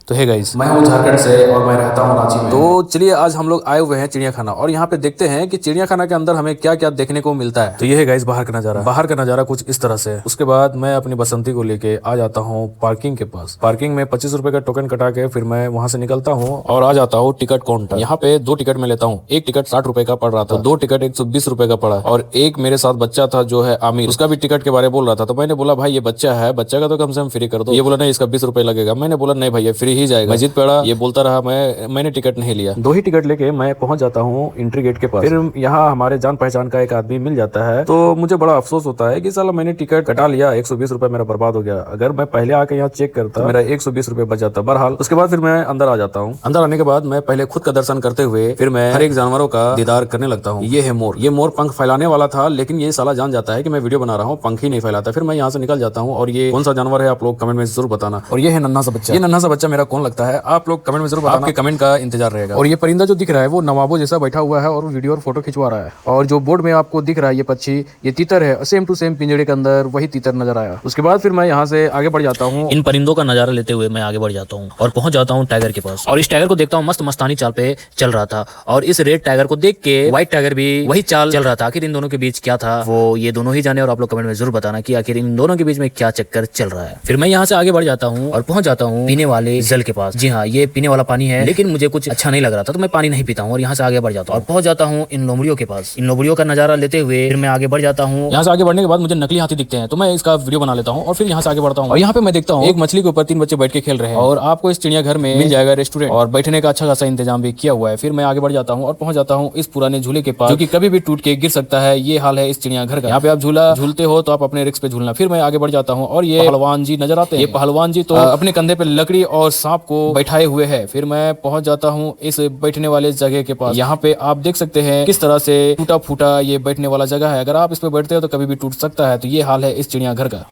तो hey guys, मैं हूँ झारखंड से और मैं रहता हूँ रांची में। तो चलिए आज हम लोग आए हुए हैं चिड़ियाखाना और यहाँ पे देखते हैं कि चिड़ियाखाना के अंदर हमें क्या क्या देखने को मिलता है। तो ये है गाइस बाहर का नजारा। बाहर का नजारा कुछ इस तरह से। उसके बाद मैं अपनी बसंती को लेके आ जाता हूँ पार्किंग के पास। पार्किंग में 25 रुपए का टोकन कटा के फिर मैं वहां से निकलता हूँ और आ जाता हूँ टिकट काउंटर। यहाँ पे 2 टिकट मैं लेता हूँ। एक टिकट 60 रुपए का पड़ रहा था, 2 टिकट 120 रुपए का पड़ा और एक मेरे साथ बच्चा था जो है आमिर, उसका भी टिकट के बारे में बोल रहा था। तो मैंने बोला भाई ये बच्चा है, बच्चा का तो कम से कम फ्री कर दो। ये बोला नहीं इसका 20 रुपए लगेगा। मैंने बोला नहीं भैया फ्री ही जाएगा। मस्जिद पड़ा ये बोलता रहा, मैंने टिकट नहीं लिया। 2 ही टिकट लेके मैं पहुंच जाता हूँ एंट्री गेट के पास। फिर यहाँ हमारे जान पहचान का एक आदमी मिल जाता है। तो मुझे बड़ा अफसोस होता है कि साला मैंने टिकट कटा लिया, 120 रुपए मेरा बर्बाद हो गया। अगर मैं पहले आके यहाँ चेक करता तो मेरा 120 रुपए बच जाता। बहरहाल उसके बाद फिर मैं अंदर आ जाता हूँ। अंदर आने के बाद मैं पहले खुद का दर्शन करते हुए फिर मैं हर एक जानवरों का दीदार करने लगता हूँ। ये है मोर। ये मोर पंख फैलाने वाला था लेकिन ये साला जान जाता है कि मैं वीडियो बना रहा हूँ, पंख ही नहीं फैलाता। फिर मैं यहाँ से निकल जाता हूँ। और ये कौन सा जानवर है आप लोग कमेंट में जरूर बताना। और ये है नन्हा सा बच्चा। ये नन्हा सा बच्चा मेरा कौन लगता है आप लोग कमेंट में जरूर बताना। आपके कमेंट का इंतजार रहेगा। और ये परिंदा जो दिख रहा है वो नवाबो जैसा बैठा हुआ है और वीडियो और फोटो खिंचवा रहा है। और जो बोर्ड में आपको दिख रहा है ये पक्षी, ये तीतर है। सेम टू सेम पिंजड़े के अंदर वही तीतर नजर आया। उसके बाद फिर मैं यहाँ से आगे बढ़ जाता हूँ। इन परिंदों का नजारा लेते हुए मैं आगे बढ़ जाता हूँ और पहुंच जाता हूँ टाइगर के पास। और इस टाइगर को देखता हूँ मस्त मस्तानी चाल पे चल रहा था। और इस रेड टाइगर को देख के व्हाइट टाइगर भी वही चाल चल रहा था। आखिर इन दोनों के बीच क्या था वो ये दोनों ही जाने। और आप लोग कमेंट में जरूर बताना कि आखिर इन दोनों के बीच में क्या चक्कर चल रहा है। फिर मैं यहाँ से आगे बढ़ जाता हूँ और पहुंच जाता हूँ पीने वाले जल के पास। जी हाँ ये पीने वाला पानी है लेकिन मुझे कुछ अच्छा नहीं लग रहा था तो मैं पानी नहीं पीता हूँ और यहाँ से आगे बढ़ जाता हूँ और पहुंच जाता हूँ इन लोमड़ियों के पास। इन लोमड़ियों का नजारा लेते हुए फिर मैं आगे बढ़ जाता हूँ। यहाँ से आगे बढ़ने के बाद मुझे नकली हाथी दिखते हैं तो मैं इसका वीडियो बना लेता हूँ और फिर यहाँ से आगे बढ़ता हूँ। और यहाँ पे मैं देखता हूँ एक मछली के ऊपर 3 बच्चे बैठ के खेल रहे हैं। और आपको इस चिड़ियाघर में मिल जाएगा रेस्टोरेंट और बैठने का अच्छा खासा इंतजाम भी किया हुआ है। फिर मैं आगे बढ़ जाता हूँ और पहुंच जाता हूँ इस पुराने झूले के पास जो कि कभी भी टूट के गिर सकता है। ये हाल है इस चिड़ियाघर का। यहाँ पे आप झूला झूलते हो तो आप अपने रिस्क पे झूलना। फिर मैं आगे बढ़ जाता हूँ और ये पहलवान जी नजर आते हैं। ये पहलवान जी तो अपने कंधे पे लकड़ी और सांप को बैठाए हुए है। फिर मैं पहुंच जाता हूँ इस बैठने वाले जगह के पास। यहाँ पे आप देख सकते हैं किस तरह से टूटा फूटा ये बैठने वाला जगह है। अगर आप इस पे बैठते हो तो कभी भी टूट सकता है। तो ये हाल है इस चिड़ियाघर का।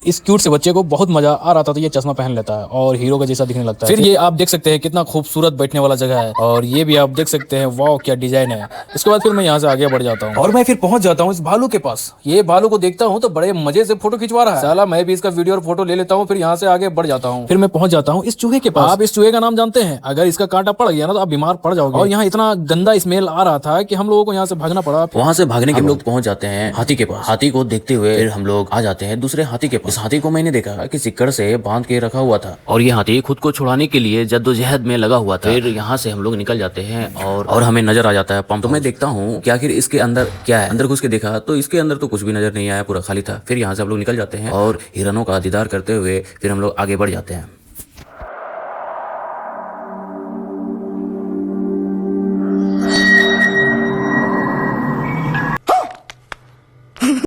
इस क्यूट से बच्चे को बहुत मजा आ रहा था तो ये चश्मा पहन लेता है और हीरो का जैसा दिखने लगता है। फिर ये आप देख सकते हैं कितना खूबसूरत बैठने वाला जगह है। और ये भी आप देख सकते हैं वाह क्या डिजाइन है। उसके बाद फिर मैं यहाँ से आगे बढ़ जाता हूँ और मैं फिर पहुंच जाता हूँ इस भालू के पास। ये भालू को देखता हूँ तो बड़े मजे से फोटो खिंचवा रहा है। साला मैं भी इसका वीडियो और फोटो ले लेता हूँ। फिर यहाँ से आगे बढ़ जाता हूँ। फिर मैं पहुंच जाता हूँ इस चूहे के पास। आप इस चूहे का नाम जानते हैं? अगर इसका कांटा पड़ गया ना तो आप बीमार पड़ जाओगे। और यहाँ इतना गंदा स्मेल आ रहा था कि हम लोगों को यहाँ से भागना पड़ा। वहाँ से भागने के हम लोग पहुंच जाते हैं हाथी के पास। हाथी को देखते हुए फिर हम लोग आ जाते हैं दूसरे हाथी के पास। इस हाथी को मैंने देखा कि सिक्कड़ से बांध के रखा हुआ था और ये हाथी खुद को छुड़ाने के लिए जद्दोजहद में लगा हुआ था। फिर यहाँ से हम लोग निकल जाते हैं और हमें नजर आ जाता है पंप। तो मैं देखता हूँ कि आखिर इसके अंदर क्या है। अंदर घुस के देखा तो इसके अंदर तो कुछ भी नजर नहीं आया, पूरा खाली था। फिर यहाँ से हम लोग निकल जाते हैं और हिरणों का दीदार करते हुए फिर हम लोग आगे बढ़ जाते हैं।